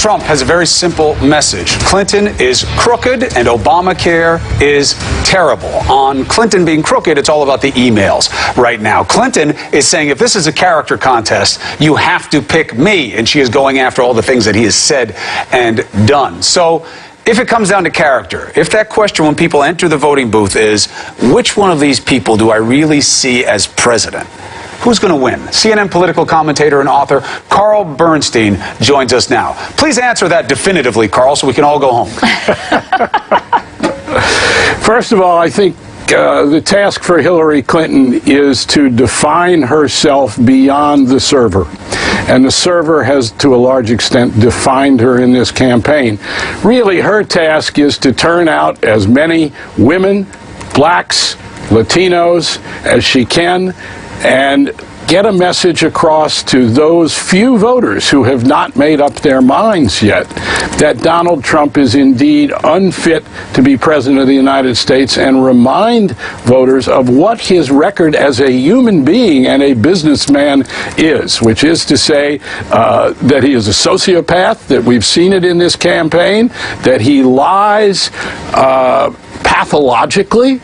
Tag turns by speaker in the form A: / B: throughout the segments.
A: Trump has a very simple message. Clinton is crooked and Obamacare is terrible. On Clinton being crooked, it's all about the emails right now. Clinton is saying if this is a character contest, you have to pick me. And she is going after all the things that he has said and done. So if it comes down to character, if that question when people enter the voting booth is, which one of these people do I really see as president? Who's going to win? CNN political commentator and author Carl Bernstein joins us now. Please answer that definitively, Carl, so we can all go home.
B: First of all, I think the task for Hillary Clinton is to define herself beyond the server. And the server has, to a large extent, defined her in this campaign. Really, her task is to turn out as many women, blacks, Latinos as she can, and get a message across to those few voters who have not made up their minds yet that Donald Trump is indeed unfit to be president of the United States, and remind voters of what his record as a human being and a businessman is, which is to say that he is a sociopath, that we've seen it in this campaign, that he lies pathologically,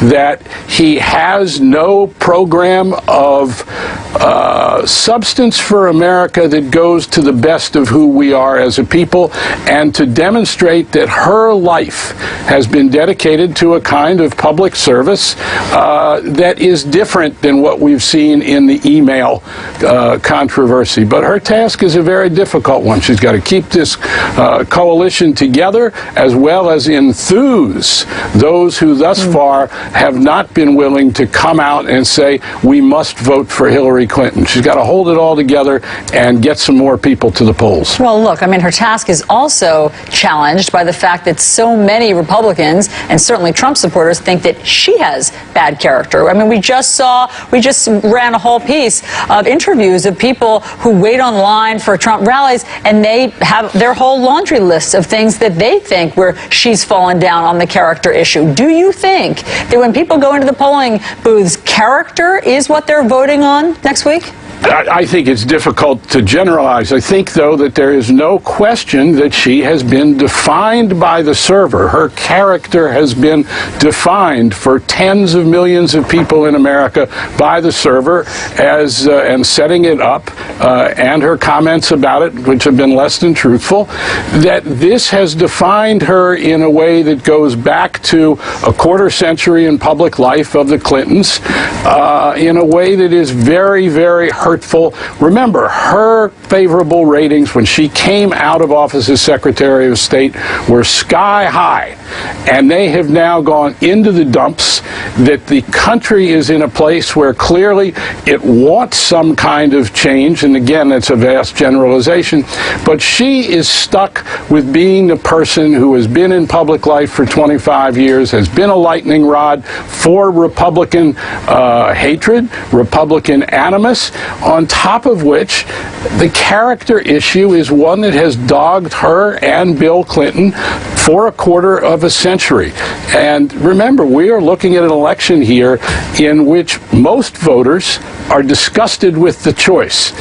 B: that he has no program of substance for America that goes to the best of who we are as a people, and to demonstrate that her life has been dedicated to a kind of public service that is different than what we've seen in the email controversy. But her task is a very difficult one. She's got to keep this coalition together, as well as enthuse those who thus far have not been willing to come out and say, we must vote for Hillary Clinton. She's got to hold it all together and get some more people to the polls.
C: Well, look, I mean, her task is also challenged by the fact that so many Republicans, and certainly Trump supporters, think that she has bad character. I mean, we just ran a whole piece of interviews of people who wait online for Trump rallies, and they have their whole laundry list of things that they think where she's fallen down on the character issue. Do you think that when people go into the polling booths, character is what they're voting on next week?
B: I think it's difficult to generalize. I think, though, that there is no question that she has been defined by the server. Her character has been defined for tens of millions of people in America by the server as and setting it up, and her comments about it, which have been less than truthful, that this has defined her in a way that goes back to a quarter century in public life of the Clintons, in a way that is very, very hurtful. Remember, her favorable ratings when she came out of office as Secretary of State were sky high, and they have now gone into the dumps. That the country is in a place where clearly it wants some kind of change, and again, that's a vast generalization, but she is stuck with being the person who has been in public life for 25 years, has been a lightning rod for Republican hatred, Republican animus, on top of which the character issue is one that has dogged her and Bill Clinton for a quarter of a century. And remember, we are looking at an election here in which most voters are disgusted with the choice.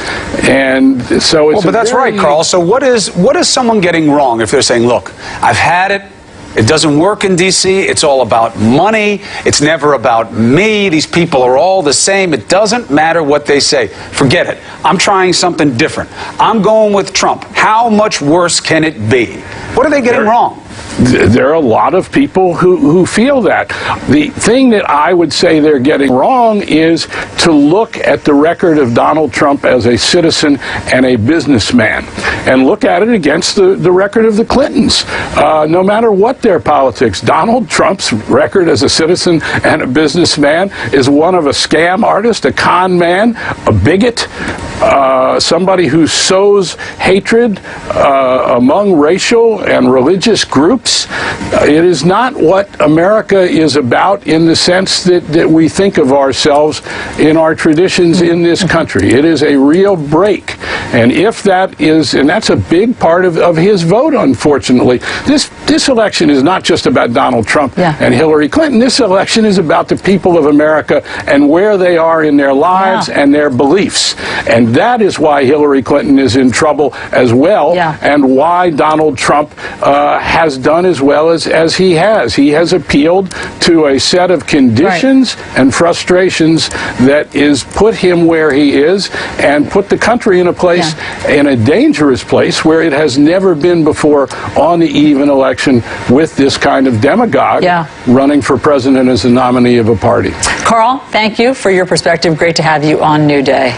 B: And so it's
A: but that's right, Carl. So what is someone getting wrong if they're saying, look, I've had it. It doesn't work in D.C. It's all about money. It's never about me. These people are all the same. It doesn't matter what they say. Forget it. I'm trying something different. I'm going with Trump. How much worse can it be? What are they getting wrong?
B: There are a lot of people who feel that. The thing that I would say they're getting wrong is to look at the record of Donald Trump as a citizen and a businessman, and look at it against the record of the Clintons. No matter what their politics, Donald Trump's record as a citizen and a businessman is one of a scam artist, a con man, a bigot, somebody who sows hatred among racial and religious groups. It is not what America is about in the sense that we think of ourselves in our traditions in this country. It is a real break. And if that is, and that's a big part of his vote, unfortunately. This election is not just about Donald Trump and Hillary Clinton. This election is about the people of America and where they are in their lives and their beliefs. And that is why Hillary Clinton is in trouble as well, and why Donald Trump has done as well as he has. He has appealed to a set of conditions and frustrations that is put him where he is and put the country in a place, in a dangerous place where it has never been before on the eve of an election with this kind of demagogue running for president as a nominee of a party.
C: Carl, thank you for your perspective. Great to have you on New Day.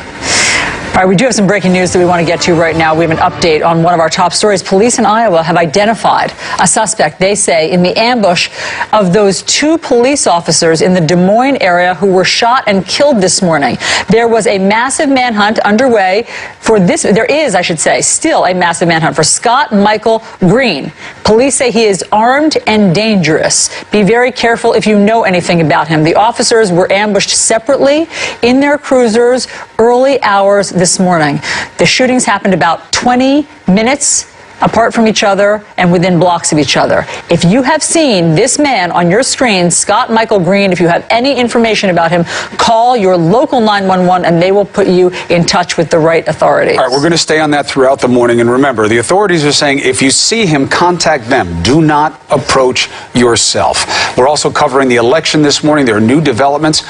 C: All right, we do have some breaking news that we want to get to right now. We have an update on one of our top stories. Police in Iowa have identified a suspect, they say, in the ambush of those 2 police officers in the Des Moines area who were shot and killed this morning. There was a massive manhunt underway for this. There is, I should say, still a massive manhunt for Scott Michael Green. Police say he is armed and dangerous. Be very careful if you know anything about him. The officers were ambushed separately in their cruisers early hours this morning. The shootings happened about 20 minutes apart from each other and within blocks of each other. If you have seen this man on your screen, Scott Michael Green, if you have any information about him, call your local 911 and they will put you in touch with the right authorities.
A: All right, we're going to stay on that throughout the morning. And remember, the authorities are saying if you see him, contact them. Do not approach yourself. We're also covering the election this morning. There are new developments.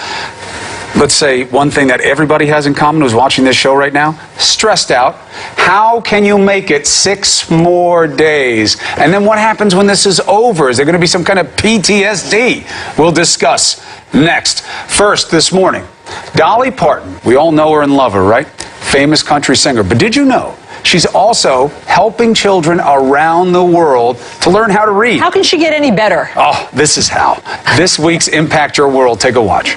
A: Let's say one thing that everybody has in common who's watching this show right now, stressed out. How can you make it 6 more days? And then what happens when this is over? Is there going to be some kind of PTSD? We'll discuss next. First, this morning, Dolly Parton. We all know her and love her, right? Famous country singer. But did you know she's also helping children around the world to learn how to read?
C: How can she get any better?
A: Oh, this is how. This week's Impact Your World. Take a watch.